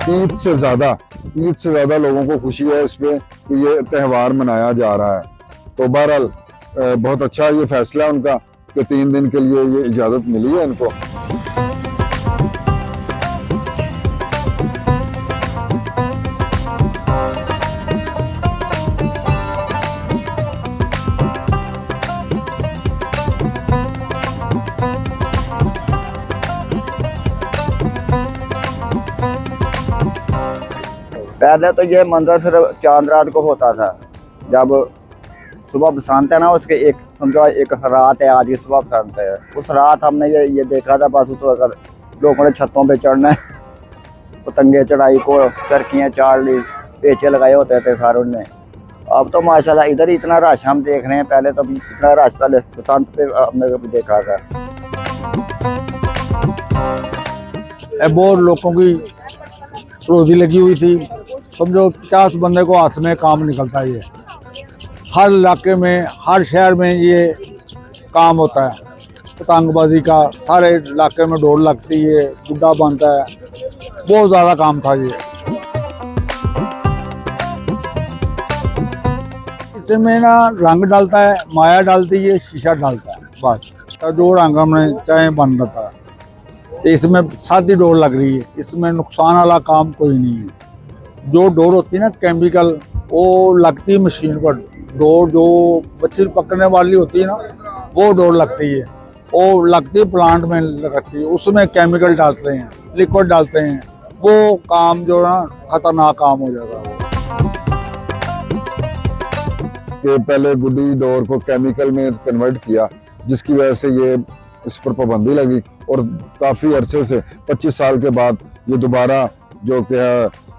ईद से ज़्यादा लोगों को खुशी है इस पे कि ये त्यौहार मनाया जा रहा है। तो बहरहाल बहुत अच्छा ये फैसला है उनका कि 3 दिन के लिए ये इजाज़त मिली है इनको। पहले तो ये मंजर सिर्फ चांद रात को होता था, जब सुबह बसंत है ना, उसके एक समझो एक रात है, आज की सुबह बसंत है। उस रात हमने ये देखा था, बस उस वक्त लोगों ने छतों पे चढ़ना है, पतंगे चढ़ाई को, चरखियाँ चाड़ ली, पेचे लगाए होते थे सारों ने। अब तो माशाल्लाह इधर ही इतना रश हम देख रहे हैं, पहले तो इतना रश पहले बसंत पे हमने कभी देखा था। बहुत लोगों की रोजी लगी हुई थी, समझो 50 बंदे को हाथ में काम निकलता है। ये हर इलाके में, हर शहर में ये काम होता है पतंगबाजी का। सारे इलाके में ढोल लगती है, गुड्डा बनता है, बहुत ज़्यादा काम था ये। इसमें ना रंग डालता है, माया डालती है, शीशा डालता है, बस तो जो रंग हमने चाहे बन रहा था। इसमें सादी डोर लग रही है, इसमें नुकसान वाला काम कोई नहीं है। जो डोर होती है ना केमिकल, वो लगती है मशीन पर। डोर जो मछली पकड़ने वाली होती है ना, वो डोर लगती है, वो लगती है प्लांट में लगती है, उसमें केमिकल डालते हैं, लिक्विड डालते हैं, वो काम जो है ना खतरनाक काम हो जाता है। कि पहले गुड्डी डोर को केमिकल में कन्वर्ट किया, जिसकी वजह से ये इस पर पाबंदी लगी और काफ़ी अरसे से 25 साल के बाद ये दोबारा जो कि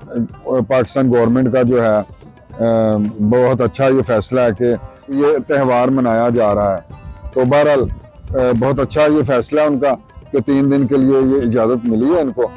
पाकिस्तान गवर्नमेंट का जो है बहुत अच्छा ये फैसला है कि ये त्यौहार मनाया जा रहा है। तो बहरहाल बहुत अच्छा ये फैसला है उनका कि 3 दिन के लिए ये इजाज़त मिली है इनको।